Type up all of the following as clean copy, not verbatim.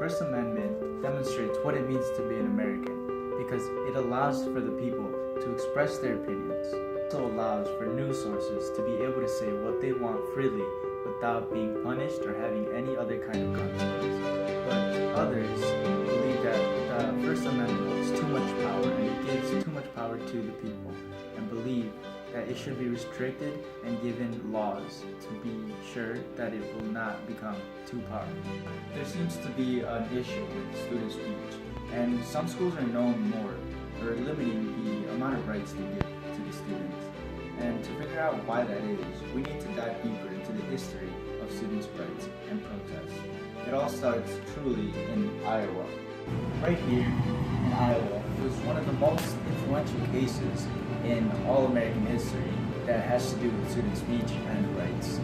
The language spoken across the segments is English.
First Amendment demonstrates what it means to be an American because it allows for the people to express their opinions. It also allows for news sources to be able to say what they want freely without being punished or having any other kind of consequence. But others believe that the First Amendment holds too much power and it gives too much power to the people, and believe that it should be restricted and given laws to be sure that it will not become too powerful. There seems to be an issue with student speech, and some schools are known more for limiting the amount of rights they give to the students. And to figure out why that is, we need to dive deeper into the history of students' rights and protests. It all starts truly in Iowa. Right here in Iowa was one of the most influential cases in all American history that has to do with student speech and rights.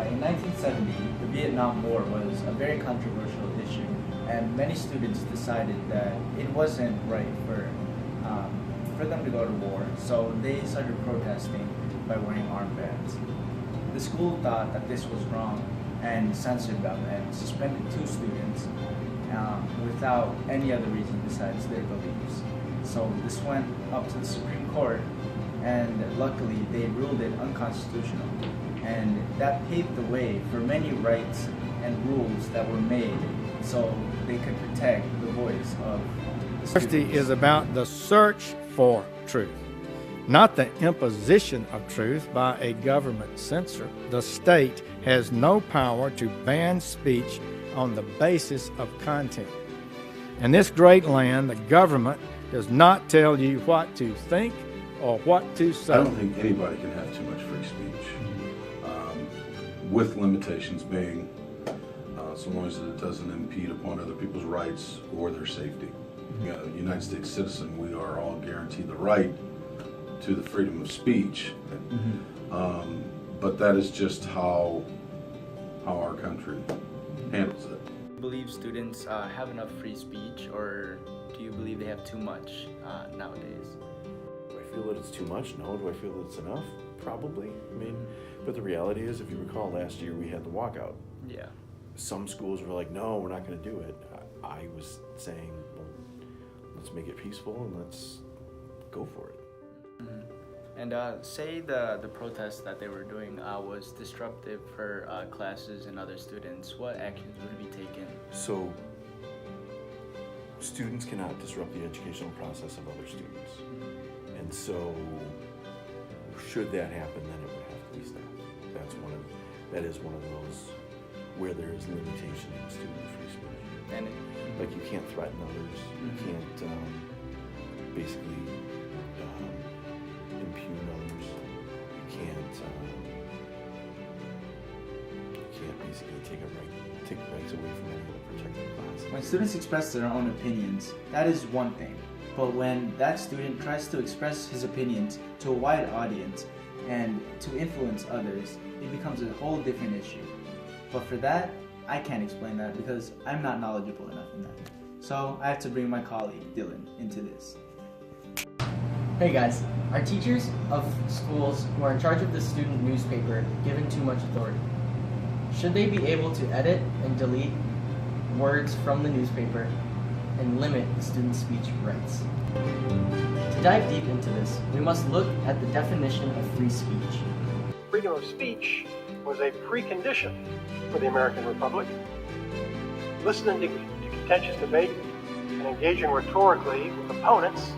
In 1970, the Vietnam War was a very controversial issue, and many students decided that it wasn't right for them to go to war, so they started protesting by wearing armbands. The school thought that this was wrong and censored them and suspended 2 students without any other reason besides their beliefs. So this went up to the Supreme Court, and luckily they ruled it unconstitutional, and that paved the way for many rights and rules that were made so they could protect the voice of the students. University is about the search for truth, not the imposition of truth by a government censor. The state has no power to ban speech on the basis of content. In this great land, the government does not tell you what to think or what to say. I don't think anybody can have too much free speech, with limitations being so long as it doesn't impede upon other people's rights or their safety. United States citizen, we are all guaranteed the right to the freedom of speech, but that is just how our country handles it. Do you believe students have enough free speech, or do you believe they have too much nowadays? Do I feel that it's too much? No. Do I feel that it's enough? Probably. I mean, but the reality is, if you recall, last year we had the walkout. Yeah. Some schools were like, no, we're not going to do it. I was saying, well, let's make it peaceful and let's go for it. And say the protest that they were doing was disruptive for classes and other students, what actions would be taken? So, students cannot disrupt the educational process of other students. And so, should that happen, then it would have to be stopped. That is one of those where there is limitation in student free speech. And like, you can't threaten others, you can't basically impugn others, you can't basically take rights away from any other protected class. when students express their own opinions, that is one thing. But when that student tries to express his opinions to a wide audience and to influence others, it becomes a whole different issue. But for that, I can't explain that because I'm not knowledgeable enough in that. So I have to bring my colleague, Dylan, into this. Hey guys, are teachers of schools who are in charge of the student newspaper given too much authority? Should they be able to edit and delete words from the newspaper and limit student speech rights? To dive deep into this, we must look at the definition of free speech. Freedom of speech was a precondition for the American Republic. Listening to contentious debate and engaging rhetorically with opponents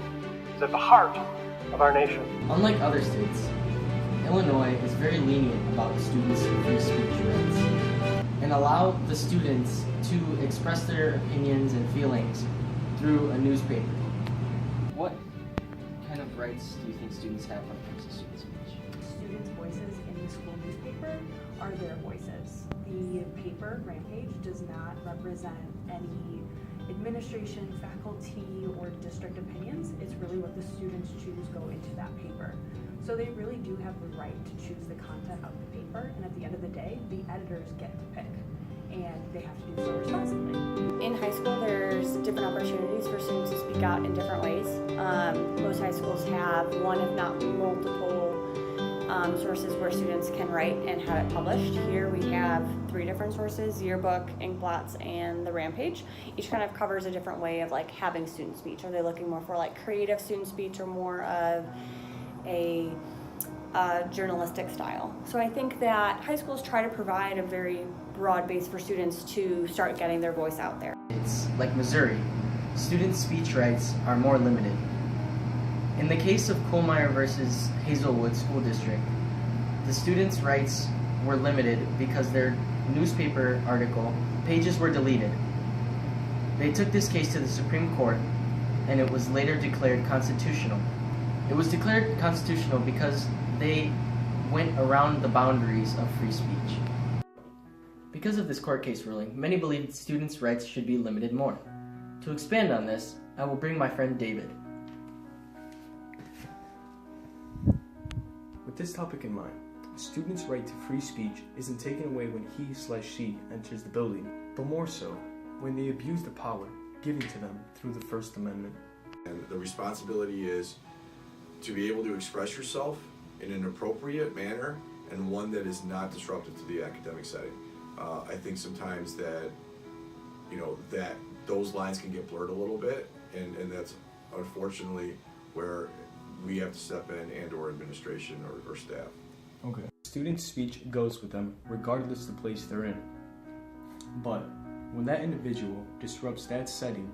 is at the heart of our nation. Unlike other states, Illinois is very lenient about students' free speech rights and allow the students to express their opinions and feelings through a newspaper. What kind of rights do you think students have when it comes to student speech? Students' voices in the school newspaper are their voices. The paper, Rampage, does not represent any administration, faculty, or district opinions. It's really what the students choose go into that paper. So they really do have the right to choose the content of the paper, and at the end of the day, the editors get to pick, and they have to do so responsibly. In high school, there's different opportunities for students to speak out in different ways. Most high schools have one, if not multiple, sources where students can write and have it published. Here we have 3 different sources: yearbook, inkblots, and the Rampage. Each kind of covers a different way of like having student speech. Are they looking more for like creative student speech or more of a journalistic style? So I think that high schools try to provide a very broad base for students to start getting their voice out there. It's like Missouri. Student speech rights are more limited. In the case of Kohlmeyer versus Hazelwood School District, the students' rights were limited because their newspaper article pages were deleted. They took this case to the Supreme Court, and it was later declared constitutional. It was declared constitutional because they went around the boundaries of free speech. Because of this court case ruling, many believe that students' rights should be limited more. To expand on this, I will bring my friend David. With this topic in mind, a student's right to free speech isn't taken away when he/she enters the building, but more so when they abuse the power given to them through the First Amendment. And the responsibility is to be able to express yourself in an appropriate manner and one that is not disruptive to the academic setting. I think sometimes that, that those lines can get blurred a little bit, and that's unfortunately where we have to step in and/or administration or staff. Okay. Student speech goes with them regardless of the place they're in. But when that individual disrupts that setting,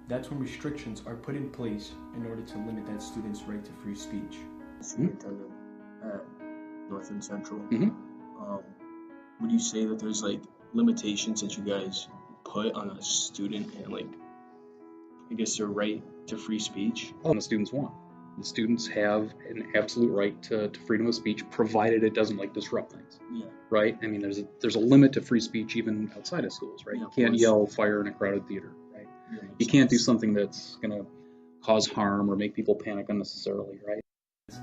that's when restrictions are put in place in order to limit that student's right to free speech. Superintendent at North and Central. Mm-hmm. Would you say that there's like limitations that you guys put on a student and like, I guess, their right to free speech? The students want. The students have an absolute right to freedom of speech, provided it doesn't like disrupt things. Yeah. Right? I mean, there's a limit to free speech even outside of schools, right? Yeah, You can't yell fire in a crowded theater, right? Yeah, You can't do something that's going to cause harm or make people panic unnecessarily, right?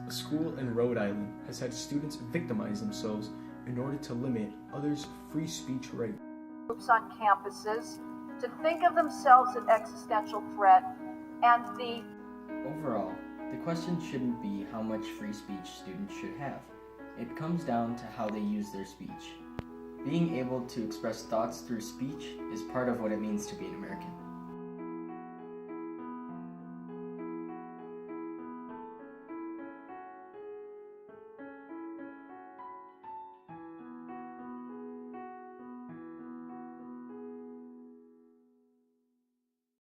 A school in Rhode Island has had students victimize themselves in order to limit others' free speech right. Groups on campuses to think of themselves an existential threat, and the Overall, the question shouldn't be how much free speech students should have. It comes down to how they use their speech. Being able to express thoughts through speech is part of what it means to be an American.